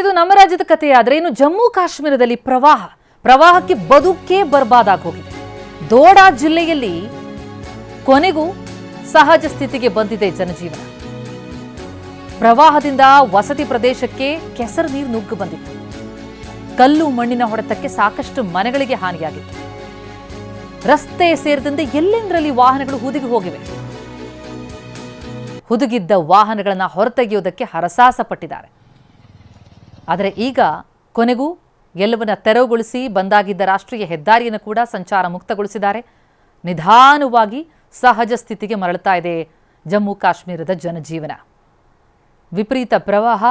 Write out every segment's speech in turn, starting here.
ಇದು ನಮ್ಮ ರಾಜ್ಯದ ಕಥೆಯಾದ್ರೆ ಇನ್ನು ಜಮ್ಮು ಕಾಶ್ಮೀರದಲ್ಲಿ ಪ್ರವಾಹಕ್ಕೆ ಬದುಕೇ ಬರ್ಬಾದಾಗಿ ಹೋಗಿದೆ. ದೋಡಾ ಜಿಲ್ಲೆಯಲ್ಲಿ ಕೊನೆಗೂ ಸಹಜ ಸ್ಥಿತಿಗೆ ಬಂದಿದೆ ಜನಜೀವನ. ಪ್ರವಾಹದಿಂದ ವಸತಿ ಪ್ರದೇಶಕ್ಕೆ ಕೆಸರು ನೀರು ನುಗ್ಗು ಬಂದಿತ್ತು. ಕಲ್ಲು ಮಣ್ಣಿನ ಹೊಡೆತಕ್ಕೆ ಸಾಕಷ್ಟು ಮನೆಗಳಿಗೆ ಹಾನಿಯಾಗಿತ್ತು. ರಸ್ತೆ ಸೇರಿದಂತೆ ಎಲ್ಲೆಂದರಲ್ಲಿ ವಾಹನಗಳು ಹುದುಗಿ ಹೋಗಿವೆ. ಹುದುಗಿದ್ದ ವಾಹನಗಳನ್ನು ಹೊರತೆಗೆಯುವುದಕ್ಕೆ ಹರಸಾಹಸ ಪಟ್ಟಿದ್ದಾರೆ. ಆದರೆ ಈಗ ಕೊನೆಗೂ ಎಲ್ಲವನ್ನ ತೆರವುಗೊಳಿಸಿ ಬಂದಾಗಿದ್ದ ರಾಷ್ಟ್ರೀಯ ಹೆದ್ದಾರಿಯನ್ನು ಕೂಡ ಸಂಚಾರ ಮುಕ್ತಗೊಳಿಸಿದ್ದಾರೆ. ನಿಧಾನವಾಗಿ ಸಹಜ ಸ್ಥಿತಿಗೆ ಮರಳುತ್ತಾ ಇದೆ ಜಮ್ಮು ಕಾಶ್ಮೀರದ ಜನಜೀವನ. ವಿಪರೀತ ಪ್ರವಾಹ,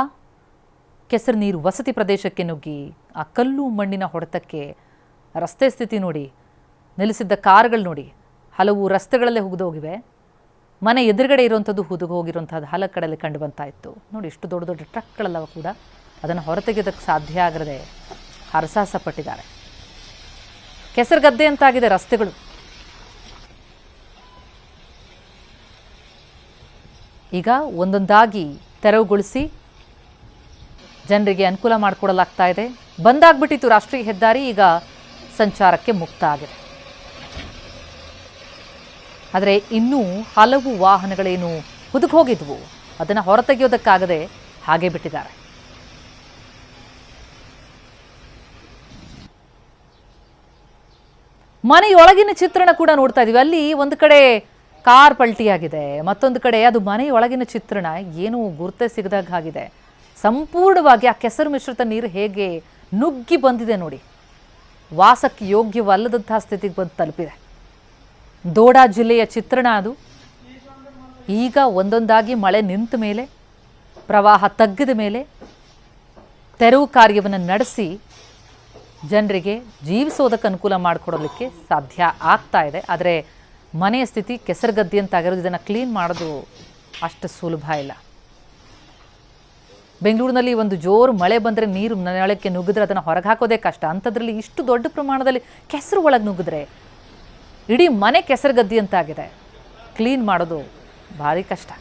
ಕೆಸರು ನೀರು ವಸತಿ ಪ್ರದೇಶಕ್ಕೆ ನುಗ್ಗಿ ಆ ಕಲ್ಲು ಮಣ್ಣಿನ ಹೊಡೆತಕ್ಕೆ ರಸ್ತೆ ಸ್ಥಿತಿ ನೋಡಿ, ನಿಲ್ಲಿಸಿದ್ದ ಕಾರುಗಳು ನೋಡಿ, ಹಲವು ರಸ್ತೆಗಳಲ್ಲೇ ಹುಗಿದೋಗಿವೆ. ಮನೆ ಎದುರುಗಡೆ ಇರುವಂಥದ್ದು ಹುದುಗು ಹೋಗಿರುವಂಥದ್ದು ಹಲ ಕಡೆಯಲ್ಲಿ ಕಂಡು ಬರ್ತಾ ಇತ್ತು. ನೋಡಿ, ಎಷ್ಟು ದೊಡ್ಡ ದೊಡ್ಡ ಟ್ರಕ್ಗಳೆಲ್ಲವ ಕೂಡ ಅದನ್ನು ಹೊರತೆಗೆಯೋದಕ್ಕೆ ಸಾಧ್ಯ ಆಗದೆ ಹರಸಾಹಸ ಪಟ್ಟಿದ್ದಾರೆ. ಕೆಸರುಗದ್ದೆ ಅಂತಾಗಿದೆ ರಸ್ತೆಗಳು. ಈಗ ಒಂದೊಂದಾಗಿ ತೆರವುಗೊಳಿಸಿ ಜನರಿಗೆ ಅನುಕೂಲ ಮಾಡಿಕೊಡಲಾಗ್ತಾ ಇದೆ. ಬಂದಾಗ್ಬಿಟ್ಟಿತ್ತು ರಾಷ್ಟ್ರೀಯ ಹೆದ್ದಾರಿ, ಈಗ ಸಂಚಾರಕ್ಕೆ ಮುಕ್ತ ಆಗಿದೆ. ಆದರೆ ಇನ್ನೂ ಹಲವು ವಾಹನಗಳೇನು ಹುದುಗಿ ಹೋಗಿದ್ವು, ಅದನ್ನು ಹೊರತೆಗೆಯೋದಕ್ಕಾಗದೆ ಹಾಗೆ ಬಿಟ್ಟಿದ್ದಾರೆ. ಮನೆಯೊಳಗಿನ ಚಿತ್ರಣ ಕೂಡ ನೋಡ್ತಾ ಇದೀವಿ. ಅಲ್ಲಿ ಒಂದು ಕಡೆ ಕಾರ್ ಪಲ್ಟಿಯಾಗಿದೆ, ಮತ್ತೊಂದು ಕಡೆ ಅದು ಮನೆಯೊಳಗಿನ ಚಿತ್ರಣ ಏನು ಗುರುತೇ ಸಿಗದಾಗ ಆಗಿದೆ. ಸಂಪೂರ್ಣವಾಗಿ ಆ ಕೆಸರು ಮಿಶ್ರಿತ ನೀರು ಹೇಗೆ ನುಗ್ಗಿ ಬಂದಿದೆ ನೋಡಿ. ವಾಸಕ್ಕೆ ಯೋಗ್ಯವಲ್ಲದಂತಹ ಸ್ಥಿತಿಗೆ ಬಂದು ತಲುಪಿದೆ. ದೋಡಾ ಜಿಲ್ಲೆಯ ಚಿತ್ರಣ ಅದು. ಈಗ ಒಂದೊಂದಾಗಿ ಮಳೆ ನಿಂತ ಮೇಲೆ, ಪ್ರವಾಹ ತಗ್ಗಿದ ಮೇಲೆ ತೆರವು ಕಾರ್ಯವನ್ನು ನಡೆಸಿ ಜನರಿಗೆ ಜೀವಿಸೋದಕ್ಕೆ ಅನುಕೂಲ ಮಾಡಿಕೊಡಲಿಕ್ಕೆ ಸಾಧ್ಯ ಆಗ್ತಾ ಇದೆ. ಆದರೆ ಮನೆಯ ಸ್ಥಿತಿ ಕೆಸರುಗದ್ದೆ ಅಂತಾಗಿರೋದು, ಇದನ್ನು ಕ್ಲೀನ್ ಮಾಡೋದು ಅಷ್ಟು ಸುಲಭ ಇಲ್ಲ. ಬೆಂಗಳೂರಿನಲ್ಲಿ ಒಂದು ಜೋರು ಮಳೆ ಬಂದರೆ ನೀರು ನೆಲಕ್ಕೆ ನುಗ್ಗಿದ್ರೆ ಅದನ್ನು ಹೊರಗೆ ಹಾಕೋದೇ ಕಷ್ಟ. ಅಂಥದ್ರಲ್ಲಿ ಇಷ್ಟು ದೊಡ್ಡ ಪ್ರಮಾಣದಲ್ಲಿ ಕೆಸರು ಒಳಗೆ ನುಗ್ಗಿದ್ರೆ ಇಡೀ ಮನೆ ಕೆಸರುಗದ್ದೆ ಅಂತಾಗಿದೆ. ಕ್ಲೀನ್ ಮಾಡೋದು ಭಾರಿ ಕಷ್ಟ.